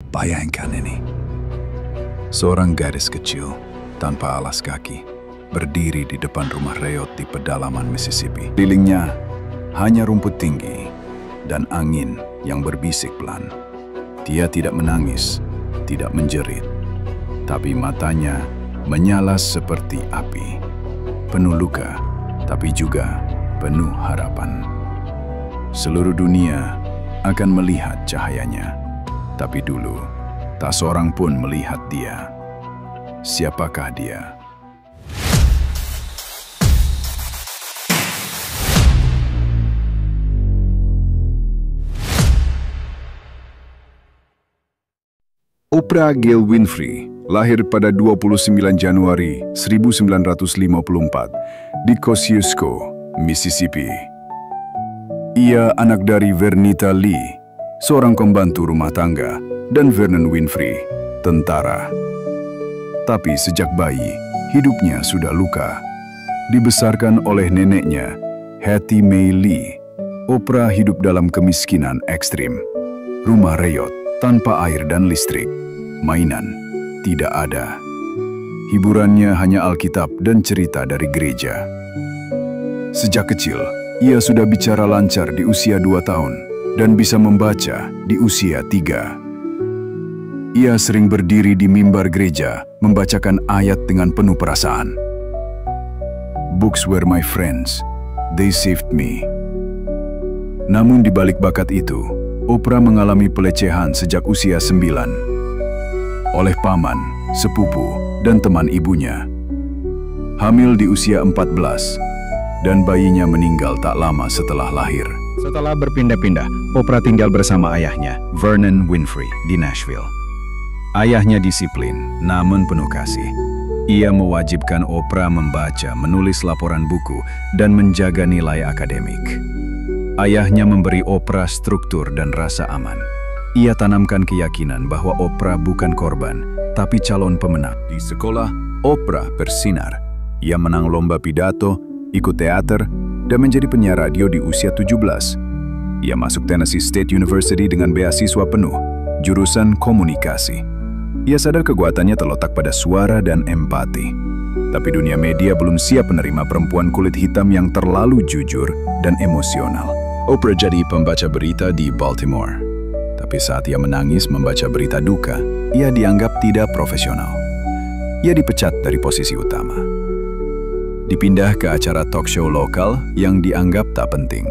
Bayangkan ini. Seorang gadis kecil tanpa alas kaki berdiri di depan rumah Reyot di pedalaman Mississippi. Kelilingnya hanya rumput tinggi dan angin yang berbisik pelan. Dia tidak menangis, tidak menjerit, tapi matanya menyala seperti api. Penuh luka, tapi juga penuh harapan. Seluruh dunia akan melihat cahayanya. Tapi dulu, tak seorang pun melihat dia. Siapakah dia? Oprah Gail Winfrey lahir pada 29 Januari 1954 di Kosciuszko, Mississippi. Ia anak dari Vernita Lee, seorang pembantu rumah tangga, dan Vernon Winfrey, tentara. Tapi sejak bayi, hidupnya sudah luka. Dibesarkan oleh neneknya, Hattie Mae Lee, Oprah hidup dalam kemiskinan ekstrim. Rumah Reyot tanpa air dan listrik. Mainan tidak ada. Hiburannya hanya Alkitab dan cerita dari gereja. Sejak kecil, ia sudah bicara lancar di usia 2 tahun dan bisa membaca di usia 3. Ia sering berdiri di mimbar gereja membacakan ayat dengan penuh perasaan. Books were my friends, they saved me. Namun di balik bakat itu, Oprah mengalami pelecehan sejak usia 9 oleh paman, sepupu, dan teman ibunya. Hamil di usia 14 dan bayinya meninggal tak lama setelah lahir. Setelah berpindah-pindah, Oprah tinggal bersama ayahnya, Vernon Winfrey, di Nashville. Ayahnya disiplin, namun penuh kasih. Ia mewajibkan Oprah membaca, menulis laporan buku, dan menjaga nilai akademik. Ayahnya memberi Oprah struktur dan rasa aman. Ia tanamkan keyakinan bahwa Oprah bukan korban, tapi calon pemenang. Di sekolah, Oprah bersinar. Ia menang lomba pidato, ikut teater, dan menjadi penyiar radio di usia 17. Ia masuk Tennessee State University dengan beasiswa penuh, jurusan komunikasi. Ia sadar kekuatannya terletak pada suara dan empati. Tapi dunia media belum siap menerima perempuan kulit hitam yang terlalu jujur dan emosional. Oprah jadi pembaca berita di Baltimore. Tapi saat ia menangis membaca berita duka, ia dianggap tidak profesional. Ia dipecat dari posisi utama. Dipindah ke acara talk show lokal yang dianggap tak penting.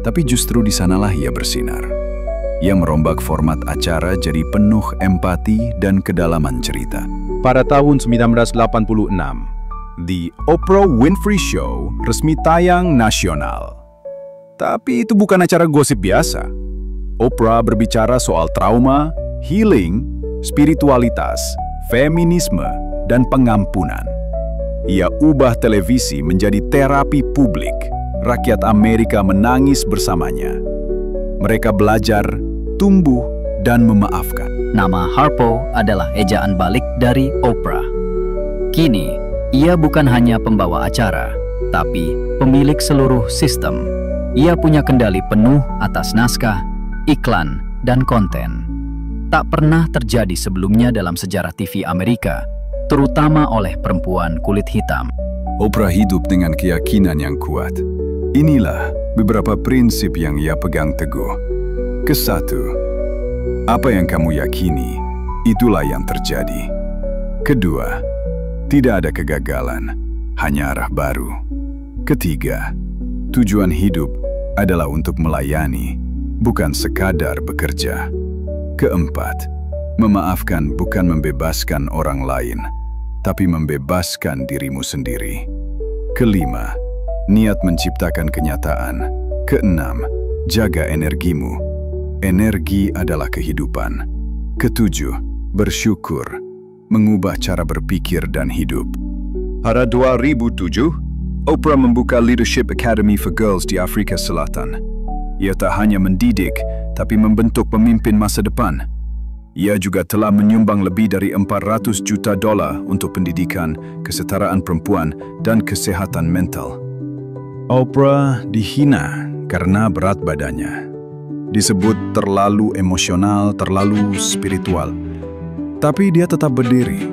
Tapi justru di sanalah ia bersinar. Ia merombak format acara jadi penuh empati dan kedalaman cerita. Pada tahun 1986, The Oprah Winfrey Show resmi tayang nasional. Tapi itu bukan acara gosip biasa. Oprah berbicara soal trauma, healing, spiritualitas, feminisme, dan pengampunan. Ia ubah televisi menjadi terapi publik. Rakyat Amerika menangis bersamanya. Mereka belajar, tumbuh, dan memaafkan. Nama Harpo adalah ejaan balik dari Oprah. Kini, ia bukan hanya pembawa acara, tapi pemilik seluruh sistem. Ia punya kendali penuh atas naskah, iklan, dan konten. Tak pernah terjadi sebelumnya dalam sejarah TV Amerika, terutama oleh perempuan kulit hitam. Oprah hidup dengan keyakinan yang kuat. Inilah beberapa prinsip yang ia pegang teguh. Kesatu, apa yang kamu yakini, itulah yang terjadi. Kedua, tidak ada kegagalan, hanya arah baru. Ketiga, tujuan hidup adalah untuk melayani, bukan sekadar bekerja. Keempat, memaafkan bukan membebaskan orang lain, tapi membebaskan dirimu sendiri. Kelima, niat menciptakan kenyataan. Keenam, jaga energimu. Energi adalah kehidupan. Ketujuh, bersyukur, mengubah cara berpikir dan hidup. Pada 2007, Oprah membuka Leadership Academy for Girls di Afrika Selatan. Ia tak hanya mendidik, tapi membentuk pemimpin masa depan. Ia juga telah menyumbang lebih dari $400 juta untuk pendidikan, kesetaraan perempuan, dan kesehatan mental. Oprah dihina karena berat badannya. disebut terlalu emosional, terlalu spiritual. Tapi dia tetap berdiri,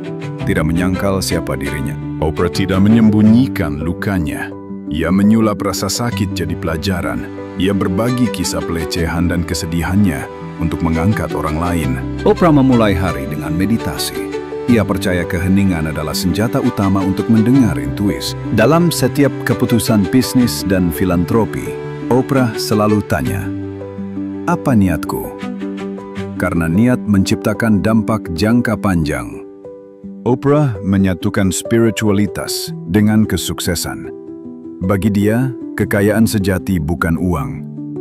tidak menyangkal siapa dirinya. Oprah tidak menyembunyikan lukanya. Ia menyulap rasa sakit jadi pelajaran. Ia berbagi kisah pelecehan dan kesedihannya untuk mengangkat orang lain. Oprah memulai hari dengan meditasi. Ia percaya keheningan adalah senjata utama untuk mendengar intuisi. Dalam setiap keputusan bisnis dan filantropi, Oprah selalu tanya, "Apa niatku?" Karena niat menciptakan dampak jangka panjang. Oprah menyatukan spiritualitas dengan kesuksesan. Bagi dia, kekayaan sejati bukan uang,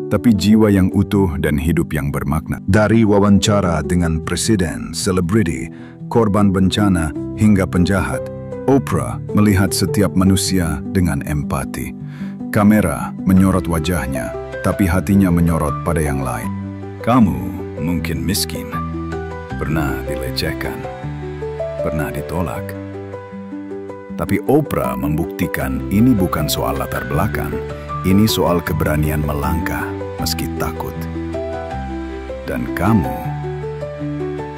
tapi jiwa yang utuh dan hidup yang bermakna. Dari wawancara dengan presiden, selebriti, korban bencana, hingga penjahat, Oprah melihat setiap manusia dengan empati. Kamera menyorot wajahnya, tapi hatinya menyorot pada yang lain. Kamu mungkin miskin, pernah dilecehkan, pernah ditolak. Tapi Oprah membuktikan ini bukan soal latar belakang, ini soal keberanian melangkah meski takut. Dan kamu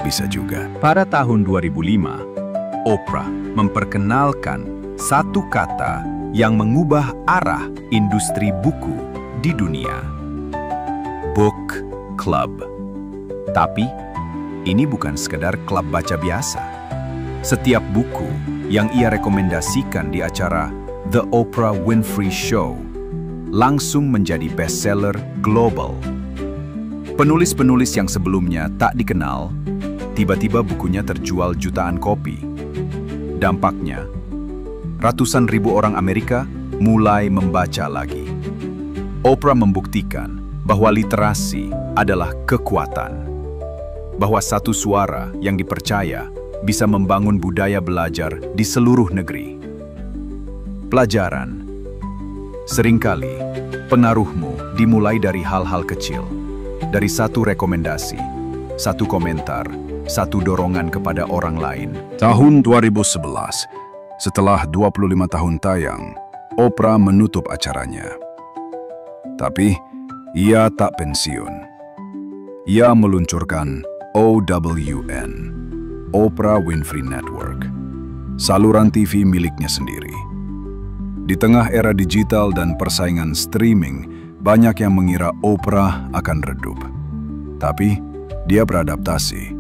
bisa juga. Pada tahun 2005, Oprah memperkenalkan satu kata yang mengubah arah industri buku di dunia. Book Club. Tapi, ini bukan sekedar klub baca biasa. Setiap buku yang ia rekomendasikan di acara The Oprah Winfrey Show langsung menjadi bestseller global. Penulis-penulis yang sebelumnya tak dikenal, tiba-tiba bukunya terjual jutaan kopi. Dampaknya, ratusan ribu orang Amerika mulai membaca lagi. Oprah membuktikan bahwa literasi adalah kekuatan, bahwa satu suara yang dipercaya bisa membangun budaya belajar di seluruh negeri. Pelajaran. Seringkali, pengaruhmu dimulai dari hal-hal kecil, dari satu rekomendasi, satu komentar, satu dorongan kepada orang lain. Tahun 2011, setelah 25 tahun tayang, Oprah menutup acaranya. Tapi, ia tak pensiun. Ia meluncurkan OWN, Oprah Winfrey Network, saluran TV miliknya sendiri. Di tengah era digital dan persaingan streaming, banyak yang mengira Oprah akan redup. Tapi, dia beradaptasi.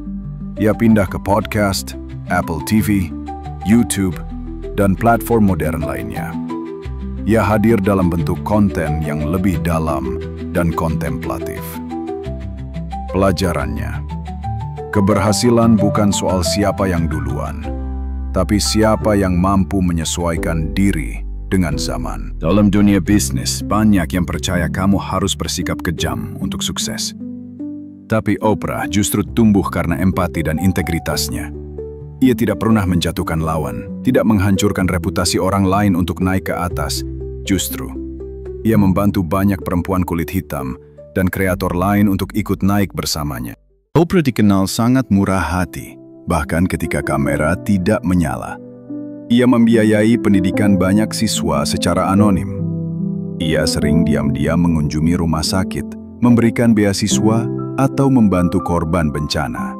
Ia pindah ke podcast, Apple TV, YouTube, dan platform modern lainnya. Ia hadir dalam bentuk konten yang lebih dalam dan kontemplatif. Pelajarannya, keberhasilan bukan soal siapa yang duluan, tapi siapa yang mampu menyesuaikan diri dengan zaman. Dalam dunia bisnis, banyak yang percaya kamu harus bersikap kejam untuk sukses. Tapi Oprah justru tumbuh karena empati dan integritasnya. Ia tidak pernah menjatuhkan lawan, tidak menghancurkan reputasi orang lain untuk naik ke atas. Justru, ia membantu banyak perempuan kulit hitam dan kreator lain untuk ikut naik bersamanya. Oprah dikenal sangat murah hati, bahkan ketika kamera tidak menyala. Ia membiayai pendidikan banyak siswa secara anonim. Ia sering diam-diam mengunjungi rumah sakit, memberikan beasiswa, atau membantu korban bencana.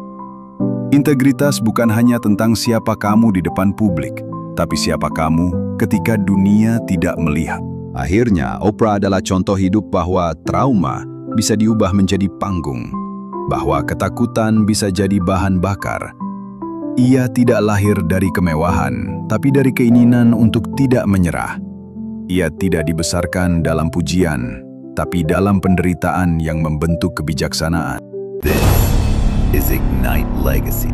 Integritas bukan hanya tentang siapa kamu di depan publik, tapi siapa kamu ketika dunia tidak melihat. Akhirnya, Oprah adalah contoh hidup bahwa trauma bisa diubah menjadi panggung, bahwa ketakutan bisa jadi bahan bakar. Ia tidak lahir dari kemewahan, tapi dari keinginan untuk tidak menyerah. Ia tidak dibesarkan dalam pujian, tapi dalam penderitaan yang membentuk kebijaksanaan. This is Ignite Legacy.